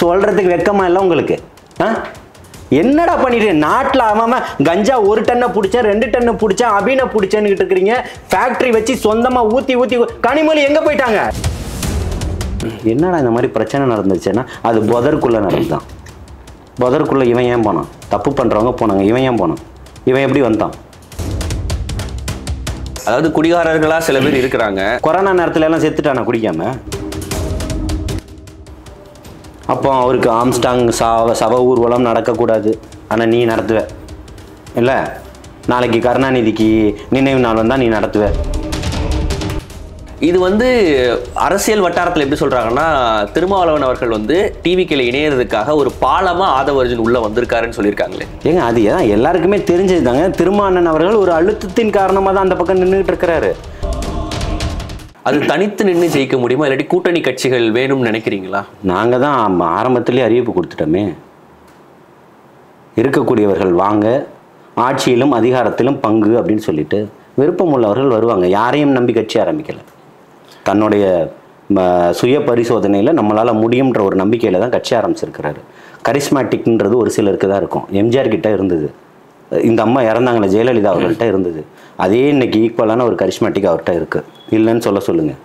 சொல்றதுக்கு வெக்கமா இல்லை உங்களுக்கு? என்னடா பண்ணிட்டு நாட்டில் அவன் கஞ்சா 1 டன்னை பிடிச்சேன் 2 டன்னை பிடிச்சேன் அபினை பிடிச்சேன்னு இருக்கிறீங்க. ஃபேக்டரி வச்சு சொந்தமாக ஊற்றி கனிமொழி எங்கே போயிட்டாங்க? என்னடா இந்த மாதிரி பிரச்சனை நடந்துச்சுன்னா அது புதருக்குள்ளே நடந்துதான். புதருக்குள்ளே இவன் ஏன் போனான்? தப்பு பண்ணுறவங்க போனாங்க, இவன் ஏன் போனான்? இவன் எப்படி வந்தான்? அதாவது குடிகாரர்களா சில பேர் இருக்கிறாங்க. கொரோனா நேரத்துல எல்லாம் செத்துட்டானா குடிக்காம? அப்போ அவருக்கு ஆம்ஸ்டாங் சப ஊர்வலம் நடக்கக்கூடாது, ஆனால் நீ நடத்துவ இல்லை? நாளைக்கு கருணாநிதிக்கு நினைவு நாள் வந்தால் நீ நடத்துவ. இது வந்து அரசியல் வட்டாரத்தில் எப்படி சொல்றாங்கன்னா, திருமாவளவன் அவர்கள் வந்து டிவிக்கில் இணையறதுக்காக ஒரு பாலமா ஆதவர்ஜுன் உள்ள வந்திருக்காருன்னு சொல்லியிருக்காங்களே. ஏங்க அது ஏன் எல்லாருக்குமே தெரிஞ்சது தாங்க. திருமாவளவன் அவர்கள் ஒரு அழுத்தத்தின் காரணமாக தான் அந்த பக்கம் நின்றுட்டு இருக்கிறாரு. அது தனித்து நின்று ஜெயிக்க முடியுமா, இல்லாட்டி கூட்டணி கட்சிகள் வேணும்னு நினைக்கிறீங்களா? நாங்கள் தான் ஆரம்பத்திலேயே அறிவிப்பு கொடுத்துட்டோமே, இருக்கக்கூடியவர்கள் வாங்க, ஆட்சியிலும் அதிகாரத்திலும் பங்கு அப்படின்னு சொல்லிட்டு விருப்பம் உள்ளவர்கள் வருவாங்க. யாரையும் நம்பி கட்சி ஆரம்பிக்கலை. தன்னுடைய சுய பரிசோதனையில் நம்மளால் முடியுன்ற ஒரு நம்பிக்கையில் தான் கட்சி ஆரம்பிச்சிருக்கிறாரு. கரிஸ்மேட்டிக்ன்றது ஒரு சிலருக்கு தான் இருக்கும். எம்ஜிஆர் கிட்ட இருந்தது, இந்த அம்மா இறந்தாங்களே ஜெயலலிதா அவர்கள்ட்ட இருந்தது. அதே இன்னைக்கு ஈக்குவலான ஒரு கரிஸ்மேட்டிக் அவர்கிட்ட இருக்குது. இல்லைன்னு சொல்லுங்கள்.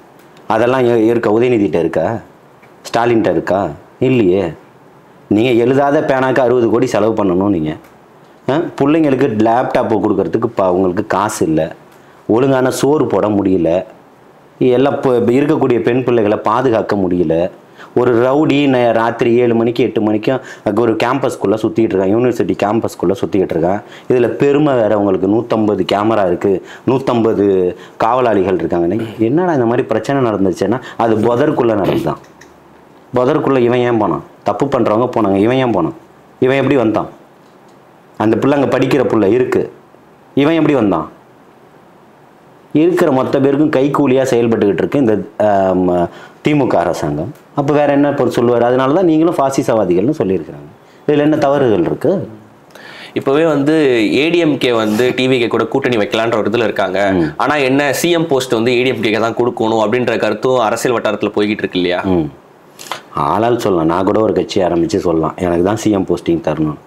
அதெல்லாம் இருக்கா? உதயநிதிட்ட இருக்கா? ஸ்டாலின்கிட்ட இருக்கா? இல்லையே. நீங்கள் எழுதாத பேனாக்கு 60 கோடி செலவு பண்ணணும். நீங்கள் பிள்ளைங்களுக்கு லேப்டாப்பு கொடுக்கறதுக்கு உங்களுக்கு காசு இல்லை, ஒழுங்கான சோறு போட முடியல, எல்லாம் இப்போ இருக்கக்கூடிய பெண் பிள்ளைகளை பாதுகாக்க முடியல. ஒரு ரவுடி ராத்திரி 7 மணிக்கு 8 மணிக்கும் ஒரு கேம்பஸ்குள்ளே சுற்றிக்கிட்டு இருக்கான், யூனிவர்சிட்டி கேம்பஸ்குள்ளே சுற்றிக்கிட்டு இருக்கான். இதில் பெருமை வேறு உங்களுக்கு 150 கேமரா இருக்குது, 150 காவலாளிகள் இருக்காங்க. என்னடா இந்த மாதிரி பிரச்சனை நடந்துச்சுன்னா அது புதருக்குள்ளே நடந்துதான். புதருக்குள்ளே இவன் ஏன் போனான்? தப்பு பண்ணுறவங்க போனாங்க, இவன் ஏன் போனான்? இவன் எப்படி வந்தான்? அந்த பிள்ளைங்க படிக்கிற பிள்ளை இருக்குது, இவன் எப்படி வந்தான்? இருக்கிற மொத்த பேருக்கும் கைக்கூலியாக செயல்பட்டுக்கிட்டு இருக்கு இந்த திமுக அரசாங்கம். அப்போ வேற என்ன பொருள் சொல்லுவார்? அதனால தான் நீங்களும் பாசிசவாதிகள்னு சொல்லியிருக்கிறாங்க. இதில் என்ன தவறுகள் இருக்கு? இப்போவே வந்து ஏடிஎம்கே வந்து டிவிகே கூட கூட்டணி வைக்கலான்ற ஒரு இதில் இருக்காங்க. ஆனால் என்ன சிஎம் போஸ்ட் வந்து ஏடிஎம்கே தான் கொடுக்கணும் அப்படின்ற கருத்தும் அரசியல் வட்டாரத்தில் போய்கிட்டு இருக்கு இல்லையா? ஆளால் சொல்லலாம். நான் கூட ஒரு கட்சி ஆரம்பித்து சொல்லலாம், எனக்கு தான் சிஎம் போஸ்டிங் தரணும்.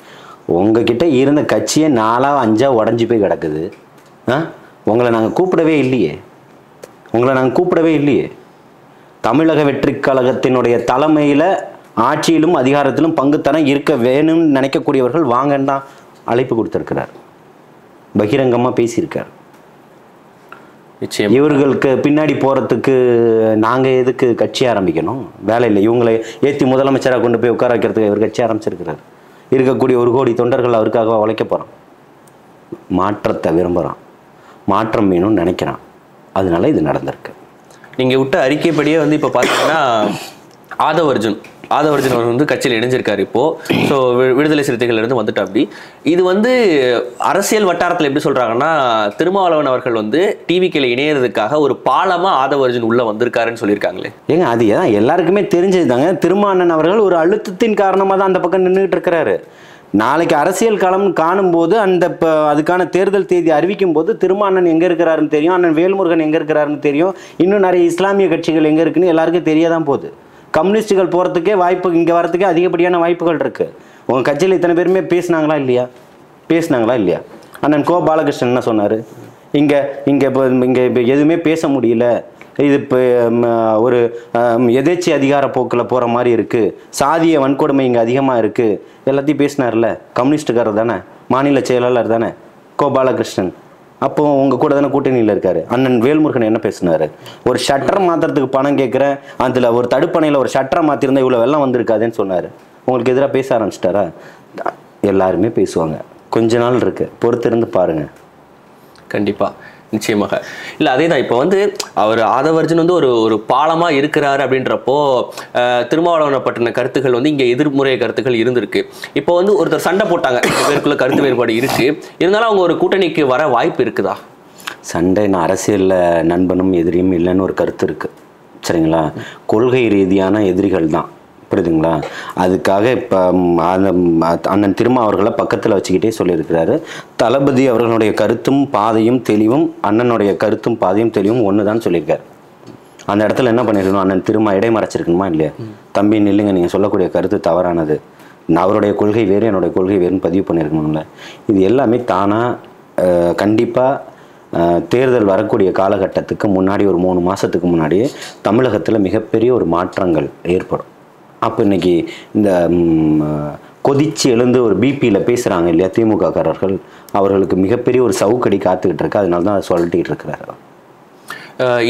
உங்ககிட்ட இருந்த கட்சியை 4 5 உடஞ்சி போய் கிடக்குது. உங்களை நாங்கள் கூப்பிடவே இல்லையே. தமிழக வெற்றி கழகத்தினுடைய தலைமையில் ஆட்சியிலும் அதிகாரத்திலும் பங்குத்தனம் இருக்க வேணும்னு நினைக்கக்கூடியவர்கள் வாங்கன்னு தான் அழைப்பு கொடுத்துருக்கிறார், பகிரங்கமாக பேசியிருக்கார். நிச்சயம் இவர்களுக்கு பின்னாடி போகிறதுக்கு நாங்கள் எதுக்கு கட்சி ஆரம்பிக்கணும்? வேலை இல்லை. இவங்களை ஏற்றி முதலமைச்சராக கொண்டு போய் உட்கார வைக்கிறதுக்கு இவர் கட்சி ஆரம்பிச்சிருக்கிறார். இருக்கக்கூடிய 1 கோடி தொண்டர்கள் அவருக்காக உழைக்க போகிறான். மாற்றத்தை விரும்புகிறான், மாற்றம் வேணும்னு நினைக்கிறான். அதனால இது நடந்திருக்கு. நீங்கள் விட்ட அறிக்கைப்படியே வந்து இப்போ பார்த்தீங்கன்னா ஆதவர்ஜுன் அவர் வந்து கட்சியில் இணைஞ்சிருக்காரு இப்போது. ஸோ விடுதலை சிறுத்தைகள்லேருந்து வந்துட்டு அப்படி இது வந்து அரசியல் வட்டாரத்தில் எப்படி சொல்கிறாங்கன்னா, திருமாவளவன் அவர்கள் வந்து டிவிக்கில் இணையறதுக்காக ஒரு பாலமாக ஆதவர்ஜுன் உள்ளே வந்திருக்காருன்னு சொல்லியிருக்காங்களே. ஏங்க அது ஏன் எல்லாருக்குமே தெரிஞ்சது தாங்க. திருமாவளவன் அவர்கள் ஒரு அழுத்தத்தின் காரணமாக தான் அந்த பக்கம் நின்றுட்டு இருக்கிறாரு. நாளைக்கு அரசியல் களம் காணும்போது அதுக்கான தேர்தல் தேதி அறிவிக்கும் போது திருமாவளவன் எங்கே இருக்கிறாருன்னு தெரியும், அண்ணன் வேல்முருகன் எங்கே இருக்கிறாருன்னு தெரியும், இன்னும் நிறைய இஸ்லாமிய கட்சிகள் எங்கே இருக்குன்னு எல்லாருக்கும் தெரியாதான் போகுது. கம்யூனிஸ்டுகள் போகிறதுக்கே வாய்ப்பு, இங்கே வரதுக்கே அதிகப்படியான வாய்ப்புகள் இருக்குது. உங்கள் கட்சியில் இத்தனை பேருமே பேசினாங்களா இல்லையா? அண்ணன் கோ பாலகிருஷ்ணன் என்ன சொன்னார்? இங்கே இப்போ எதுவுமே பேச முடியல, இது இப்போ ஒரு எதேச்சி அதிகார போக்கில் போகிற மாதிரி இருக்குது, சாதிய வன்கொடுமை இங்கே அதிகமாக இருக்குது, எல்லாத்தையும் பேசினார்ல. கம்யூனிஸ்டுக்காரர் தானே, மாநில செயலாளர் தானே கோ பாலகிருஷ்ணன். அப்போ உங்கள் கூட தானே கூட்டணியில் இருக்காரு. அண்ணன் வேல்முருகன் என்ன பேசினார்? ஒரு ஷட்டர் மாற்றுறதுக்கு பணம் கேட்குறேன், அதில் ஒரு தடுப்பணையில் ஒரு ஷட்டரை மாற்றிருந்தா இவ்வளோ வெள்ளம் வந்திருக்காதுன்னு சொன்னார். உங்களுக்கு எதிராக பேச ஆரம்பிச்சிட்டாரா? எல்லாருமே பேசுவாங்க. கொஞ்ச நாள் இருக்குது, பொறுத்திருந்து பாருங்கள். கண்டிப்பாக, நிச்சயமாக. இல்லை அதே தான். இப்போ வந்து அவர் ஆதவர்ஜுன் வந்து ஒரு பாலமாக இருக்கிறாரு அப்படின்றப்போ திருமாவளவனை பற்றின கருத்துக்கள் வந்து இங்கே எதிர்முறை கருத்துக்கள் இருந்திருக்கு. இப்போ வந்து ஒருத்தர் சண்டை போட்டாங்க, 2 பேருக்குள்ள கருத்து வேறுபாடு இருக்குது, இருந்தாலும் அவங்க ஒரு கூட்டணிக்கு வர வாய்ப்பு இருக்குதா? சண்டை அரசியலில் நண்பனும் எதிரியும் இல்லைன்னு ஒரு கருத்து இருக்குது, சரிங்களா? கொள்கை ரீதியான எதிரிகள் தான், புரியுதுங்களா? அதுக்காக இப்போ அண்ணன் திருமா அவர்களை பக்கத்தில் வச்சுக்கிட்டே சொல்லியிருக்கிறாரு, தளபதி அவர்களுடைய கருத்தும் பாதையும் தெளிவும் அண்ணனுடைய கருத்தும் பாதையும் தெளிவும் ஒன்று தான் சொல்லியிருக்காரு. அந்த இடத்துல என்ன பண்ணிருக்கணும்? அண்ணன் திருமா இடைமறைச்சிருக்கணுமா இல்லையா? தம்பி நில்லுங்க, நீங்கள் சொல்லக்கூடிய கருத்து தவறானது, அவருடைய கொள்கை வேறு என்னுடைய கொள்கை வேறுன்னு பதிவு பண்ணியிருக்கணும்ல. இது எல்லாமே தானாக கண்டிப்பாக தேர்தல் வரக்கூடிய காலகட்டத்துக்கு முன்னாடி ஒரு 3 மாதத்துக்கு முன்னாடியே தமிழகத்தில் மிகப்பெரிய ஒரு மாற்றங்கள் ஏற்படும். அப்போ இன்னைக்கு இந்த கொதிச்சு எழுந்து ஒரு பிபியில் பேசுகிறாங்க இல்லையா திமுககாரர்கள், அவர்களுக்கு மிகப்பெரிய ஒரு சவுக்கடி காத்துக்கிட்டு இருக்கு. அதனால தான் அதை சொல்லிட்டு இருக்கிறாரு.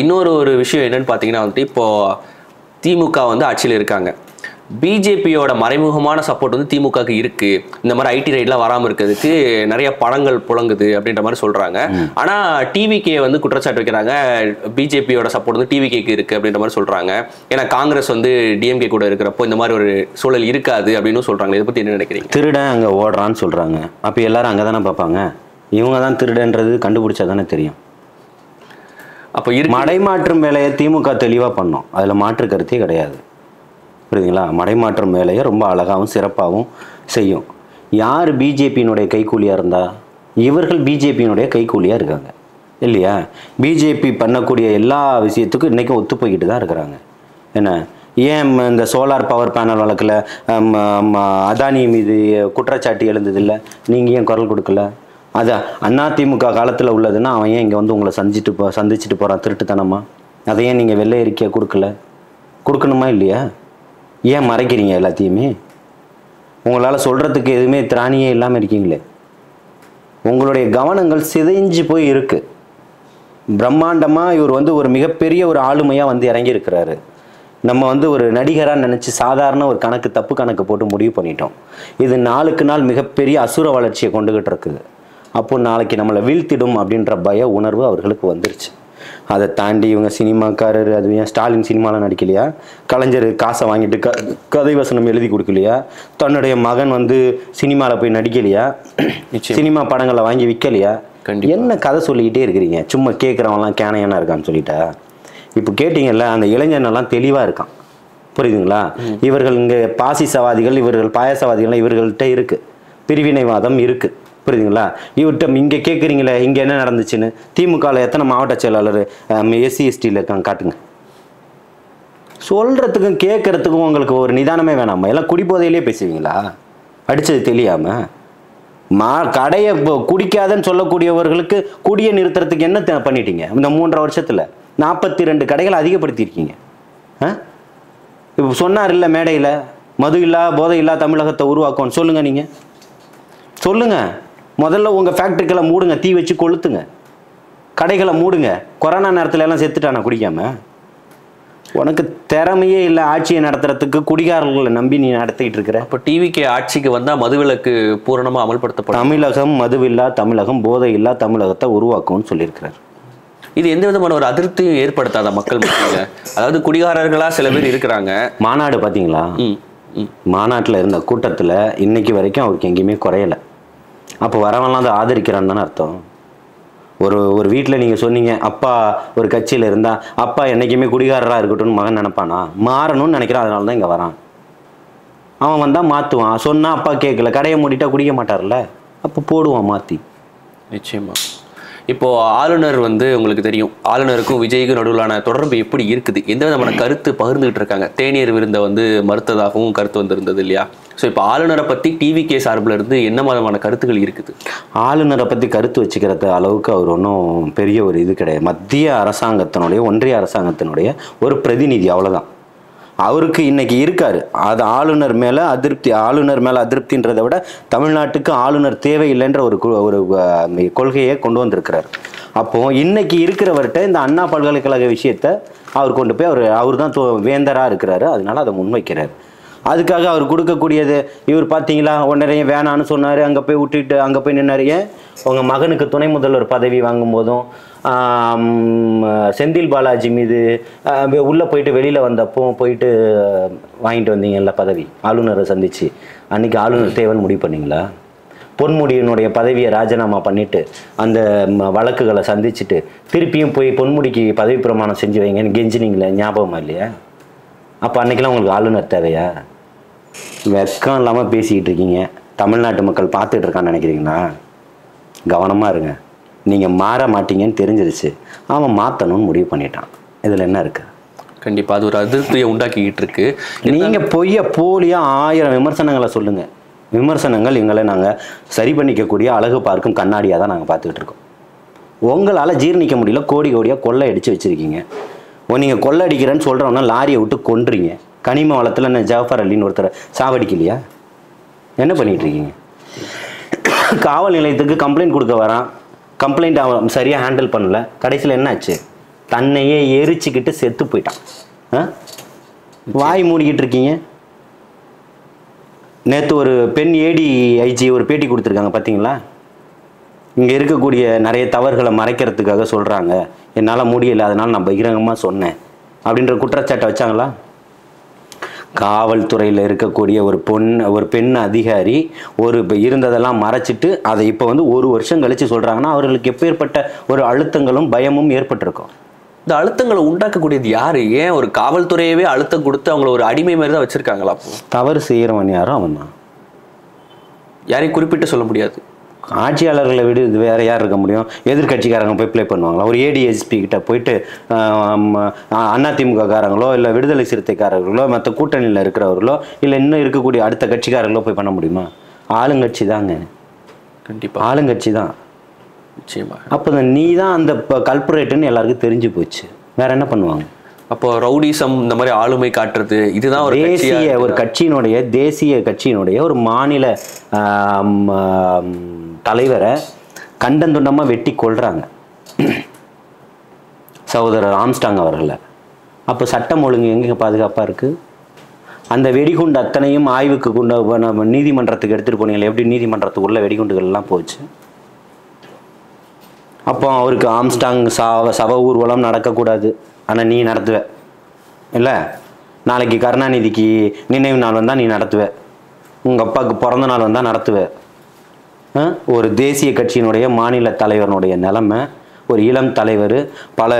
இன்னொரு விஷயம் என்னன்னு பார்த்தீங்கன்னா வந்துட்டு இப்போ திமுக வந்து ஆட்சியில் இருக்காங்க, பிஜேபியோட மறைமுகமான சப்போர்ட் வந்து திமுகவுக்கு இருக்கு. இந்த மாதிரி ஐடி ரைட்லாம் வராமல் இருக்கிறதுக்கு நிறைய பணங்கள் புழங்குது அப்படின்ற மாதிரி சொல்றாங்க. ஆனா டிவிகே வந்து குற்றச்சாட்டு வைக்கிறாங்க, பிஜேபியோட சப்போர்ட் வந்து டிவிகேக்கு இருக்கு அப்படின்ற மாதிரி சொல்றாங்க. ஏன்னா காங்கிரஸ் வந்து டிஎம்கே கூட இருக்கிறப்போ இந்த மாதிரி ஒரு சூழல் இருக்காது அப்படின்னு சொல்றாங்க. இதை பத்தி என்ன நினைக்கிறீங்க? திருடன் அங்கே ஓடுறான்னு சொல்றாங்க, அப்போ எல்லாரும் அங்கே தானே பார்ப்பாங்க. இவங்க தான் திருடன்றது கண்டுபிடிச்சா தானே தெரியும். அப்போ மடைமாற்றும் வேலையை திமுக தெளிவாக பண்ணோம், அதில் மாற்று கருத்தே கிடையாது. புரியுதுங்களா? மடைமாற்றம் வேலையை ரொம்ப அழகாகவும் சிறப்பாகவும் செய்யும். யார் பிஜேபியினுடைய கைக்கூலியாக இருந்தா? இவர்கள் பிஜேபியினுடைய கைக்கூலியாக இருக்காங்க இல்லையா? பிஜேபி பண்ணக்கூடிய எல்லா விஷயத்துக்கும் இன்றைக்கும் ஒத்து போய்கிட்டு தான் இருக்கிறாங்க. என்ன ஏன் இந்த சோலார் பவர் பேனல் வழக்கில் அதானி மீது குற்றச்சாட்டு எழுந்ததில்லை, நீங்கள் ஏன் குரல் கொடுக்கல? அதான் அதிமுக காலத்தில் உள்ளதுன்னா அவன் ஏன் இங்கே வந்து உங்களை சந்திச்சுட்டு போகிறான் திருட்டுத்தனமா? அதை ஏன் நீங்கள் வெள்ளை அறிக்கையை கொடுக்கணுமா இல்லையா? ஏன் மறைக்கிறீங்க எல்லாத்தையுமே? உங்களால் சொல்கிறதுக்கு எதுவுமே திராணியே இல்லாமல் இருக்கீங்களே. உங்களுடைய கவனங்கள் சிதைஞ்சு போய் இருக்கு. பிரம்மாண்டமாக இவர் வந்து ஒரு மிகப்பெரிய ஒரு ஆளுமையாக வந்து இறங்கியிருக்கிறாரு. நம்ம வந்து ஒரு நடிகராக நினச்சி சாதாரண ஒரு தப்பு கணக்கு போட்டு முடிவு பண்ணிட்டோம். இது நாளுக்கு நாள் மிகப்பெரிய அசுர வளர்ச்சியை கொண்டுகிட்டு இருக்குது. அப்போ நாளைக்கு நம்மளை வீழ்த்திடும் அப்படின்ற பய உணர்வு அவர்களுக்கு வந்துருச்சு. அதை தாண்டி இவங்க சினிமாக்காரர், அது ஏன் ஸ்டாலின் சினிமாவில் நடிக்கலையா? கலைஞர் காசை வாங்கிட்டு கதை வசனம் எழுதி கொடுக்கலையா? தன்னுடைய மகன் வந்து சினிமாவில் போய் நடிக்கலையா? சினிமா படங்களை வாங்கி விற்கலையா? என்ன கதை சொல்லிக்கிட்டே இருக்கிறீங்க? சும்மா கேட்குறவங்களாம் கேனையனா இருக்கான்னு சொல்லிட்டா? இப்போ கேட்டிங்கல்ல, அந்த இளைஞனெல்லாம் தெளிவாக இருக்கான். புரியுதுங்களா? இவர்கள் இங்கே பாசிசவாதிகள், இவர்கள் பாயசவாதிகள்லாம் இவர்கள்ட்ட இருக்குது, பிரிவினைவாதம் இருக்குது. புரியுதுங்களா? இவர்கிட்ட இங்கே கேட்குறீங்களே இங்கே என்ன நடந்துச்சுன்னு. திமுகவில் எத்தனை மாவட்ட செயலாளர் எஸ்சி எஸ்டியில் இருக்காங்க காட்டுங்க. சொல்கிறதுக்கும் கேட்குறதுக்கும் உங்களுக்கு ஒரு நிதானமே வேணாமா? எல்லாம் குடிபோதையிலே பேசுவீங்களா? அடித்தது தெரியாமல் கடையை குடிக்காதன்னு சொல்லக்கூடியவர்களுக்கு குடியை நிறுத்துறதுக்கு என்ன பண்ணிட்டீங்க? இந்த 3.5 வருஷத்தில் 42 கடைகளை அதிகப்படுத்தியிருக்கீங்க. இப்போ சொன்னார் இல்லை மேடையில், மது இல்லா போதை இல்லா தமிழகத்தை உருவாக்கும்னு. சொல்லுங்கள், நீங்கள் சொல்லுங்கள். முதல்ல உங்கள் ஃபேக்ட்ரிகளை மூடுங்க, தீ வச்சு கொளுத்துங்க, கடைகளை மூடுங்க. கொரோனா நேரத்தில் எல்லாம் செத்துட்டானா குடிக்காம? உனக்கு திறமையே இல்லை ஆட்சியை நடத்துறதுக்கு, குடிகாரர்களை நம்பி நீ நடத்திக்கிட்டு இருக்கிற. இப்போ டிவிகே ஆட்சிக்கு வந்தால் மதுவிலக்கு பூரணமாக அமல்படுத்தப்படும். தமிழகம் மதுவில்லா தமிழகம், போதை இல்லா தமிழகத்தை உருவாக்கும்னு சொல்லியிருக்கிறார். இது எந்த விதமான ஒரு அதிருப்தியும் ஏற்படுத்தாத மக்கள் மத்தியில்? அதாவது குடிகாரர்களா சில பேர் இருக்கிறாங்க. மாநாடு பார்த்தீங்களா? மாநாட்டில் இருந்த கூட்டத்தில் இன்னைக்கு வரைக்கும் அவருக்கு எங்கேயுமே குறையலை. அப்போ வரவெல்லாம் அதை ஆதரிக்கிறான்னு தானே அர்த்தம். ஒரு வீட்டில் நீங்கள் சொன்னீங்க, அப்பா ஒரு கட்சியில் இருந்தால் அப்பா என்றைக்குமே குடிகாரராக இருக்கட்டும்னு மகன் நினைப்பானா? மாறணும்னு நினைக்கிறான், அதனால தான் இங்கே வரான். அவன் வந்தால் மாற்றுவான். சொன்னால் அப்பா கேட்கல, கடையை மூடிட்டா குடிக்க மாட்டார்ல, அப்போ போடுவான் மாற்றி. நிச்சயமா. இப்போ ஆளுநர் வந்து உங்களுக்கு தெரியும், ஆளுநருக்கும் விஜய்க்கும் நடுவிலான தொடர்பு எப்படி இருக்குது, எந்த விதமான கருத்து பகிர்ந்துகிட்டு இருக்காங்க. தேநீர் விருந்தை வந்து மறுத்ததாகவும் கருத்து வந்திருந்தது இல்லையா? ஸோ இப்போ ஆளுநரை பற்றி டிவிகே சார்பில் இருந்து என்ன விதமான கருத்துக்கள் இருக்குது? ஆளுநரை பற்றி கருத்து வச்சுக்கிறது அளவுக்கு அவர் ஒன்றும் பெரிய ஒரு இது கிடையாது. மத்திய அரசாங்கத்தினுடைய, ஒன்றிய அரசாங்கத்தினுடைய ஒரு பிரதிநிதி, அவ்வளோதான். அவருக்கு இன்னைக்கு இருக்காரு. அது ஆளுநர் மேலே அதிருப்தின்றதை விட தமிழ்நாட்டுக்கு ஆளுநர் தேவையில்லைன்ற ஒரு கொள்கையை கொண்டு வந்திருக்கிறார். அப்போது இன்னைக்கு இருக்கிறவர்கிட்ட இந்த அண்ணா பல்கலைக்கழக விஷயத்தை அவர் கொண்டு போய் அவர் தான் வேந்தராக இருக்கிறாரு, அதனால அதை முன்வைக்கிறார். அதுக்காக அவர் கொடுக்கக்கூடியது, இவர் பார்த்தீங்களா ஒன்றரையும் வேணான்னு சொன்னார், அங்கே போய் விட்டுட்டு அங்கே போய் நின்னார். ஏன் உங்கள் மகனுக்கு துணை முதல்வர் பதவி வாங்கும் போதும் செந்தில் பாலாஜி மீது உள்ளே போயிட்டு வெளியில் வந்தப்போ போயிட்டு வாங்கிட்டு வந்தீங்கல்ல பதவி, ஆளுநரை சந்தித்து, அன்றைக்கி ஆளுநர் தேவைன்னு முடிவு பண்ணிங்களா? பொன்முடியினுடைய பதவியை ராஜினாமா பண்ணிவிட்டு அந்த வழக்குகளை சந்திச்சுட்டு திருப்பியும் போய் பொன்முடிக்கு பதவி பிரமாணம் செஞ்சு வைங்கன்னு கெஞ்சினீங்களே, ஞாபகமா இல்லையா? அப்போ அன்றைக்கெல்லாம் உங்களுக்கு ஆளுநர் தேவையா? வெக்கம் இல்லாமல் பேசிக்கிட்டு இருக்கீங்க. தமிழ்நாட்டு மக்கள் பார்த்துட்டு இருக்கான்னு நினைக்கிறீங்களா? கவனமாக இருங்க. நீங்கள் மாற மாட்டீங்கன்னு தெரிஞ்சிருச்சு, அவன் மாற்றணும்னு முடிவு பண்ணிட்டான். இதில் என்ன இருக்குது? கண்டிப்பா அது ஒரு அதிருப்தியை உண்டாக்கிக்கிட்டு இருக்கு. நீங்க போலியா 1000 விமர்சனங்களை சொல்லுங்க, விமர்சனங்கள் எங்களை நாங்க சரி பண்ணிக்கக்கூடிய அழகு பார்க்கும் கண்ணாடியா தான் நாங்க பார்த்துக்கிட்டு இருக்கோம். உங்களால ஜீர்ணிக்க முடியல, கோடி கோடியா கொள்ளை அடிச்சு வச்சிருக்கீங்க. நீங்க கொள்ளை அடிக்கிறேன்னு சொல்றவனா லாரியை விட்டு கொன்றீங்க. கனிம வளத்துல என்ன ஜாஃபர் அலின்னு ஒருத்தர் சாவடிக்கலையா? என்ன பண்ணிட்டு இருக்கீங்க? காவல் நிலையத்துக்கு கம்ப்ளைண்ட் கொடுக்க வரான், கம்ப்ளைண்ட் அவன் சரியா ஹேண்டில் பண்ணல, கடைசியில் என்ன ஆச்சு? தன்னையே எரிச்சுக்கிட்டு செத்து போயிட்டான். வாய் மூடிக்கிட்டு இருக்கீங்க. நேற்று ஒரு பெண் ADIG ஒரு பேட்டி கொடுத்துருக்காங்க பார்த்தீங்களா? இங்கே இருக்கக்கூடிய நிறைய தவறுகளை மறைக்கிறதுக்காக சொல்கிறாங்க, என்னால் முடியலை அதனால் நான் பகிரங்கமாக சொன்னேன் அப்படின்ற குற்றச்சாட்டை வச்சாங்களா? காவல்துறையில் இருக்கக்கூடிய ஒரு பெண் அதிகாரி இருந்ததெல்லாம் மறைச்சிட்டு அதை இப்போ வந்து 1 வருஷம் கழித்து சொல்கிறாங்கன்னா அவர்களுக்கு எப்பேற்பட்ட ஒரு அழுத்தங்களும் பயமும் ஏற்பட்டிருக்கும். இந்த அழுத்தங்களை உண்டாக்கக்கூடியது யாரு? ஏன் ஒரு காவல்துறையவே அழுத்தம் கொடுத்து அவங்கள ஒரு அடிமை மாதிரி தான் வச்சிருக்காங்களா? தவறு செய்கிறவன் யாரும் அவன் தான். யாரையும் குறிப்பிட்டு சொல்ல முடியாது. ஆட்சியாளர்களை விட இது வேற யார் இருக்க முடியும்? எதிர்கட்சிக்காரங்க போய் ப்ளே பண்ணுவாங்களா? ஒரு ADSP கிட்ட போயிட்டு அதிமுக காரங்களோ இல்லை விடுதலை சிறுத்தைக்காரர்களோ மற்ற கூட்டணியில் இருக்கிறவர்களோ இல்லை இன்னும் இருக்கக்கூடிய அடுத்த கட்சிக்காரர்களோ போய் பண்ண முடியுமா? ஆளுங்கட்சி தாங்க. கண்டிப்பாக ஆளுங்கட்சி தான். நிச்சயமா. அப்போ நீ தான் அந்த கல்பரேட்டுன்னு எல்லாருக்கும் தெரிஞ்சு போச்சு. வேற என்ன பண்ணுவாங்க? அப்போ ரவுடிசம் இந்த மாதிரி ஆளுமை காட்டுறது இதுதான் ஒரு தேசிய கட்சியினுடைய ஒரு மாநில தலைவரை கண்டந்துண்டமாக வெட்டி கொள்றாங்க சகோதரர் ஆம்ஸ்டாங் அவர்களை. அப்போ சட்டம் ஒழுங்கு எங்கே பாதுகாப்பாக இருக்குது? அந்த வெடிகுண்டு அத்தனையும் ஆய்வுக்கு கொண்டு நீதிமன்றத்துக்கு எடுத்துகிட்டு போனீங்களே, எப்படி நீதிமன்றத்துக்குள்ள வெடிகுண்டுகள் எல்லாம் போச்சு? அப்போ அவருக்கு ஆம்ஸ்டாங் சவ ஊர்வலம் நடக்கக்கூடாது, ஆனால் நீ நடத்துவ இல்லை? நாளைக்கு கருணாநிதிக்கு நினைவு நாள் வந்தால் நீ நடத்துவ, உங்கள் அப்பாவுக்கு பிறந்த நாள் வந்தால் நடத்துவ. ஒரு தேசிய கட்சியினுடைய மாநில தலைவனுடைய நிலைமை, ஒரு இளம் தலைவர், பல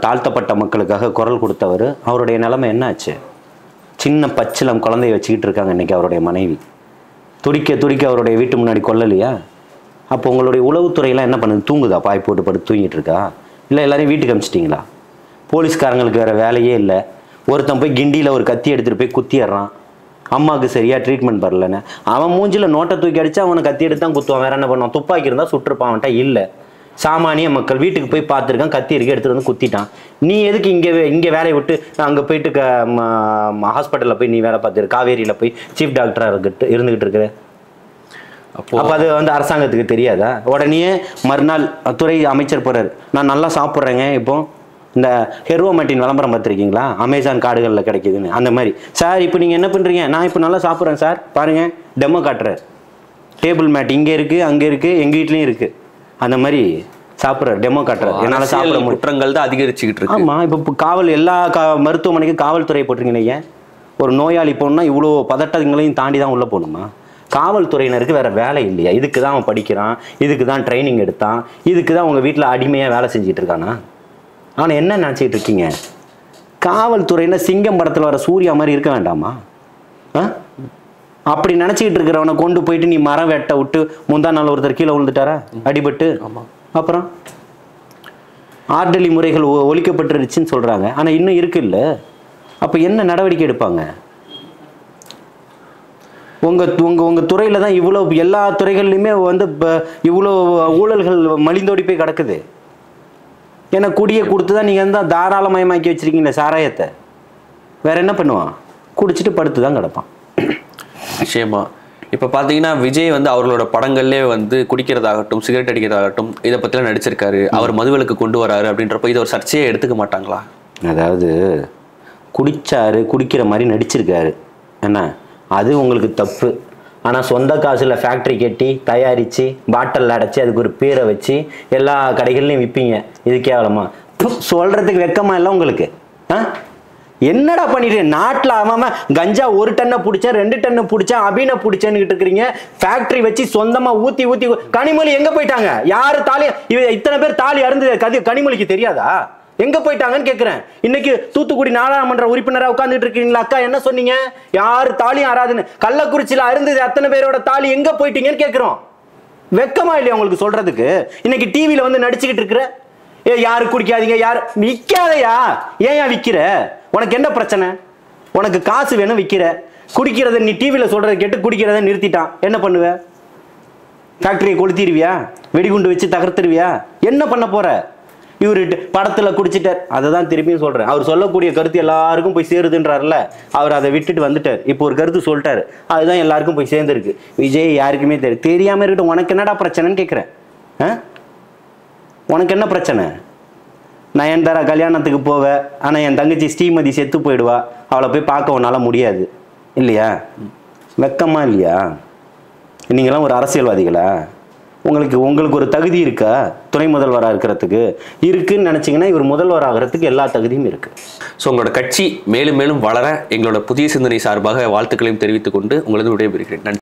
தாழ்த்தப்பட்ட மக்களுக்காக குரல் கொடுத்தவர், அவருடைய நிலைமை என்ன ஆச்சு? சின்ன பச்சிலம் குழந்தைய வச்சுக்கிட்டு இருக்காங்க இன்றைக்கி அவருடைய மனைவி. துடிக்க துடிக்க அவருடைய வீட்டு முன்னாடி கொல்லலையா? அப்போ உங்களுடைய உளவுத்துறையெல்லாம் என்ன பண்ணுது? தூங்குதா? பாய் போட்டு படுத்து தூங்கிட்டு இருக்கா? இல்லை எல்லாரையும் வீட்டுக்கு அனுப்பிச்சிட்டிங்களா? போலீஸ்காரங்களுக்கு வேறு வேலையே இல்லை. ஒருத்தன் போய் கிண்டியில் ஒரு கத்தி எடுத்துகிட்டு போய் குத்திடுறான், அம்மாவுக்கு சரியாக ட்ரீட்மெண்ட் வரலன்னு. அவன் மூஞ்சில் நோட்டை தூக்கி அடித்து அவனை கத்தி எடுத்து தான் குத்துவான். வேறு என்ன பண்ணுவான்? துப்பாக்கி இருந்தால் சுட்டுருப்பான். அவன்கிட்ட இல்லை. சாமானிய மக்கள் வீட்டுக்கு போய் பார்த்துருக்கான், கத்தி இருக்கு, எடுத்துகிட்டு வந்து குத்திட்டான். நீ எதுக்கு இங்கே வேலையை விட்டு அங்கே போயிட்டு ஹாஸ்பிட்டலில் போய் நீ வேலை பார்த்துரு, காவேரியில் போய் சீஃப் டாக்டராக இருந்துக்கிட்டு இருக்கிற? அப்போ அது வந்து அரசாங்கத்துக்கு தெரியாதா? உடனே மறுநாள் துறை அமைச்சர் போறாரு, நான் நல்லா சாப்பிட்றேங்க. இப்போ இந்த ஹெர்வோமேட்டின் விளம்பரம் பார்த்துருக்கீங்களா? அமேசான் கார்டுகளில் கிடைக்குதுன்னு. அந்த மாதிரி சார் இப்போ நீங்கள் என்ன பண்ணுறீங்க? நான் இப்போ நல்லா சாப்பிட்றேன் சார், பாருங்கள் டெமோ காட்டுறேன். டேபிள் மேட் இங்கே இருக்குது, அங்கே இருக்குது, எங்கள் வீட்லேயும் இருக்குது. அந்த மாதிரி சாப்பிட்ற டெமோ காட்டுறாரு. என்னால் சாப்பிட முடியும். குற்றங்கள் தான் அதிகரிச்சுக்கிட்டு இருக்கு. ஆமாம். இப்போ காவல் எல்லா மருத்துவமனைக்கும் காவல்துறை போட்டிருக்கீங்க. ஏன் ஒரு நோயாளி போகணுன்னா இவ்வளோ பதட்டங்களையும் தாண்டி தான் உள்ளே போகணுமா? காவல்துறையினருக்கு வேற வேலை இல்லையா? இதுக்கு தான் அவன் படிக்கிறான், இதுக்கு தான் ட்ரைனிங் எடுத்தான், இதுக்கு தான் உங்கள் வீட்டில் அடிமையாக வேலை செஞ்சுட்டு இருக்கானா? அவனை என்ன நினச்சிட்டு இருக்கீங்க? காவல்துறையில சிங்கம் படத்தில் வர சூர்யா மாதிரி இருக்க வேண்டாமா? அப்படி நினச்சிக்கிட்டு இருக்கிறவனை கொண்டு போயிட்டு நீ மரம் வெட்ட விட்டு முந்தா நாள் ஒருத்தர் கீழே விழுந்துட்டாரா அடிபட்டு? அப்புறம் ஆர்டலி முறைகள் ஒழிக்கப்பட்டுருச்சுன்னு சொல்கிறாங்க, ஆனால் இன்னும் இருக்கு இல்லை. அப்போ என்ன நடவடிக்கை எடுப்பாங்க? உங்கள் துறையில் தான் இவ்வளோ, எல்லா துறைகள்லையுமே வந்து இவ்வளோ ஊழல்கள் மலிந்தோடி போய் கிடக்குது. ஏன்னா குடியை கொடுத்து தான் நீங்கள் வந்து தாராளமயமாக்கி வச்சுருக்கீங்க சாராயத்தை. வேற என்ன பண்ணுவான்? குடிச்சிட்டு படுத்து தான் கிடப்பான். நிச்சயமா. இப்போ பார்த்தீங்கன்னா விஜய் வந்து அவர்களோட படங்கள்லேயே வந்து குடிக்கிறதாகட்டும், சிகரெட் அடிக்கிறதாகட்டும், இதை பற்றிலாம் நடிச்சிருக்காரு. அவர் மதுவிலக்கு கொண்டு வராரு அப்படின்றப்ப இதை ஒரு சர்ச்சையை எடுத்துக்க மாட்டாங்களா? அதாவது குடிக்கிற மாதிரி நடிச்சிருக்காரு என்ன, அது உங்களுக்கு தப்பு. ஆனால் சொந்த காசில் ஃபேக்ட்ரி கட்டி தயாரித்து பாட்டில் அடைச்சி அதுக்கு ஒரு பேரை வச்சு எல்லா கடைகள்லையும் விற்பீங்க. இது கேவலமா? சொல்கிறதுக்கு வெக்கமா இல்லை உங்களுக்கு? என்னடா பண்ணிட்டு நாட்டில் அவன் கஞ்சா 1 டன்னை பிடிச்சேன், 2 டன்னு பிடிச்சேன், அபினை பிடிச்சேன்னு இருக்கிறீங்க. ஃபேக்ட்ரி வச்சு சொந்தமாக ஊற்றி ஊற்றி. கனிமொழி எங்கே போயிட்டாங்க? யார் தாலி? இத்தனை பேர் தாலி அருந்து கனிமொழிக்கு தெரியாதா? எங்க போயிட்டாங்கன்னு கேட்கிறேன். இன்னைக்கு தூத்துக்குடி நாடாளுமன்ற உறுப்பினராக உட்கார்ந்துட்டு இருக்கீங்களா? அக்கா என்ன சொன்னீங்க? யாரு தாலியும் ஆறாதுன்னு. கள்ளக்குறிச்சியில அருந்தது அத்தனை பேரோட தாலி எங்க போயிட்டீங்கன்னு கேட்கிறோம். வெக்கமா இல்லையா உங்களுக்கு சொல்றதுக்கு? இன்னைக்கு டிவியில வந்து நடிச்சுக்கிட்டு இருக்கிற யாரு குடிக்காதீங்க, யாரு விற்காதையா? ஏன் விற்கிற? உனக்கு என்ன பிரச்சனை? உனக்கு காசு வேணும், விற்கிற. குடிக்கிறத நீ டிவியில் சொல்றதை கேட்டு குடிக்கிறத நிறுத்திட்டான், என்ன பண்ணுவ? ஃபேக்டரியை கொளுத்திடுவியா? வெடிகுண்டு வச்சு தகர்த்துருவியா? என்ன பண்ண போற? இவரு படத்துல குடிச்சிட்டார், அதை தான் திருப்பியும் சொல்றேன். அவர் சொல்லக்கூடிய கருத்து எல்லாருக்கும் போய் சேருதுன்றாருல, அவர் அதை விட்டுட்டு வந்துட்டார். இப்போ ஒரு கருத்து சொல்லிட்டாரு, அதுதான் எல்லாருக்கும் போய் சேர்ந்துருக்கு. விஜய் யாருக்குமே தெரியாம இருக்கட்டும். உனக்கு என்னடா பிரச்சனைன்னு கேட்குறேன். உனக்கு என்ன பிரச்சனை? நயன்தாரா கல்யாணத்துக்கு போவ, ஆனால் என் தங்கச்சி ஸ்ரீமதி செத்து போயிடுவா, அவளை போய் பார்க்க உன்னால முடியாது இல்லையா? வெக்கமா இல்லையா? நீங்களாம் ஒரு அரசியல்வாதிகளா? உங்களுக்கு ஒரு தகுதி இருக்கா துணை முதல்வராக இருக்கிறதுக்கு? இருக்குன்னு நினைச்சீங்கன்னா இவர் முதல்வர் ஆகிறதுக்கு எல்லா தகுதியும் இருக்கு. ஸோ உங்களோட கட்சி மேலும் மேலும் வளர எங்களோட புதிய சிந்தனை சார்பாக வாழ்த்துக்களையும் தெரிவித்துக் கொண்டு உங்களது விடைபெறுகிறேன். நன்றி.